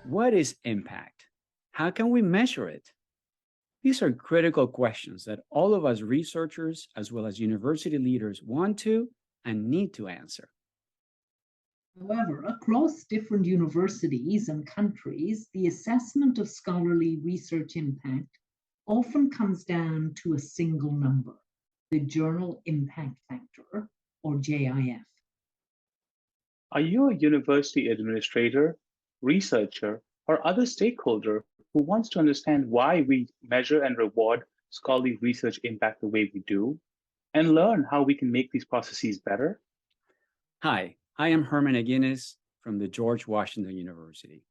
What is impact? How can we measure it? These are critical questions that all of us researchers, as well as university leaders, want to and need to answer. However, across different universities and countries, the assessment of scholarly research impact often comes down to a single number, the Journal Impact Factor, or JIF. Are you a university administrator, researcher, or other stakeholder who wants to understand why we measure and reward scholarly research impact the way we do, and learn how we can make these processes better? Hi, I am Herman Aguines from the George Washington University.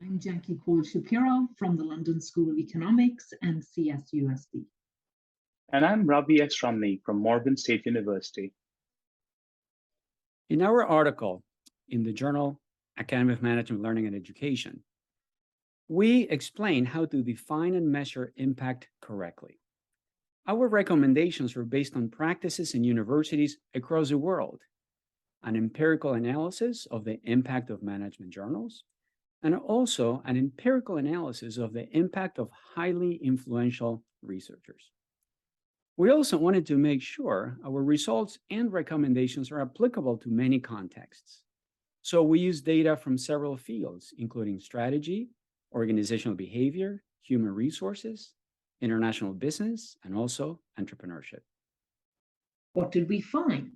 I'm Jackie Cole Shapiro from the London School of Economics and CSUSD. And I'm Ravi S. Ramney from Morgan State University. In our article in the journal Academy of Management, Learning and Education, we explain how to define and measure impact correctly. Our recommendations are based on practices in universities across the world, an empirical analysis of the impact of management journals, and also an empirical analysis of the impact of highly influential researchers. We also wanted to make sure our results and recommendations are applicable to many contexts. So we use data from several fields, including strategy, organizational behavior, human resources, international business, and also entrepreneurship. What did we find?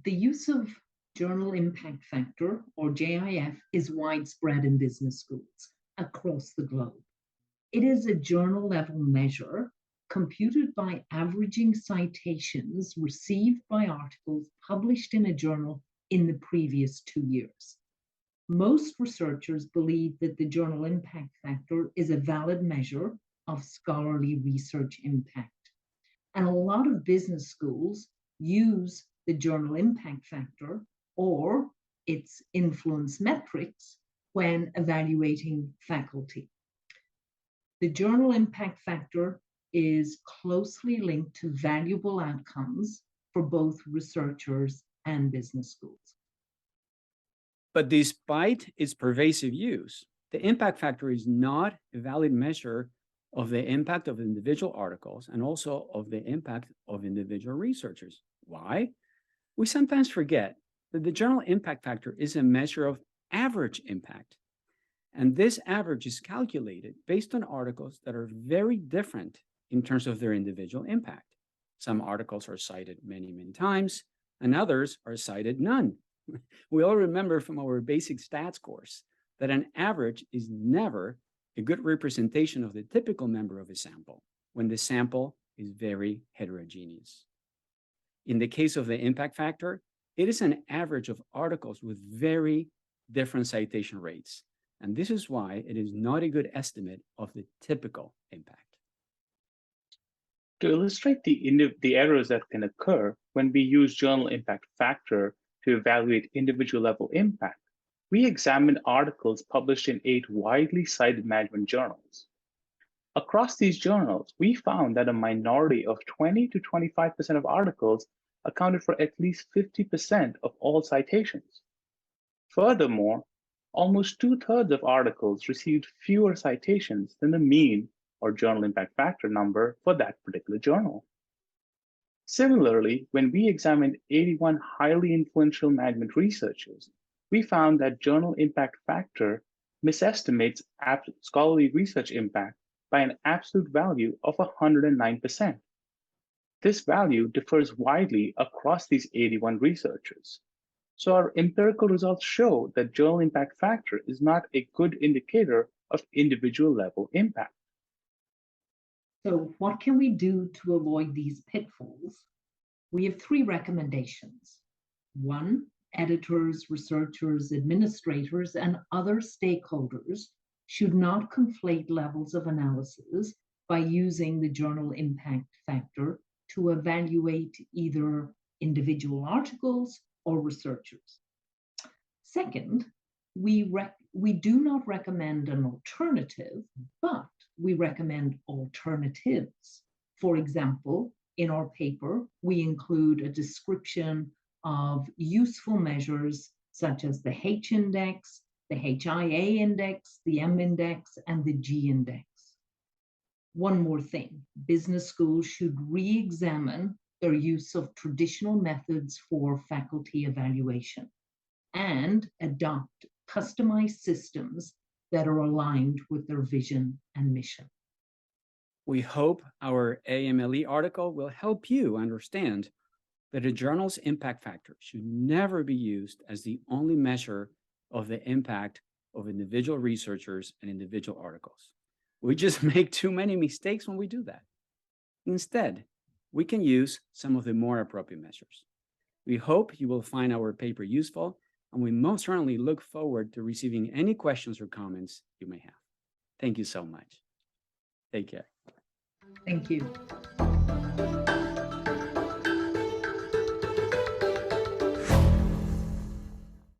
The use of Journal Impact Factor, or JIF, is widespread in business schools across the globe. It is a journal-level measure computed by averaging citations received by articles published in a journal in the previous 2 years. Most researchers believe that the Journal Impact Factor is a valid measure of scholarly research impact. And a lot of business schools use the Journal Impact Factor or its influence metrics when evaluating faculty. The Journal Impact Factor is closely linked to valuable outcomes for both researchers and business schools. But despite its pervasive use, the impact factor is not a valid measure of the impact of individual articles and also of the impact of individual researchers. Why? We sometimes forget that the Journal Impact Factor is a measure of average impact. And this average is calculated based on articles that are very different in terms of their individual impact. Some articles are cited many, many times, and others are cited none. We all remember from our basic stats course that an average is never a good representation of the typical member of a sample when the sample is very heterogeneous. In the case of the impact factor, it is an average of articles with very different citation rates. And this is why it is not a good estimate of the typical impact. To illustrate the errors that can occur when we use Journal Impact Factor to evaluate individual level impact, we examined articles published in 8 widely cited management journals. Across these journals, we found that a minority of 20 to 25% of articles accounted for at least 50% of all citations. Furthermore, almost 2/3 of articles received fewer citations than the mean or Journal Impact Factor number for that particular journal. Similarly, when we examined 81 highly influential management researchers, we found that Journal Impact Factor misestimates scholarly research impact by an absolute value of 109%. This value differs widely across these 81 researchers. So our empirical results show that Journal Impact Factor is not a good indicator of individual level impact. So what can we do to avoid these pitfalls? We have 3 recommendations. 1, editors, researchers, administrators, and other stakeholders should not conflate levels of analysis by using the Journal Impact Factor to evaluate either individual articles or researchers. Second, we do not recommend an alternative, but we recommend alternatives. For example, in our paper, we include a description of useful measures such as the H-index, the HIA index, the M index, and the G index. One more thing, business schools should re-examine their use of traditional methods for faculty evaluation and adopt customized systems that are aligned with their vision and mission. We hope our AMLE article will help you understand that a journal's impact factor should never be used as the only measure of the impact of individual researchers and individual articles. We just make too many mistakes when we do that. Instead, we can use some of the more appropriate measures. We hope you will find our paper useful, and we most certainly look forward to receiving any questions or comments you may have. Thank you so much. Take care. Thank you.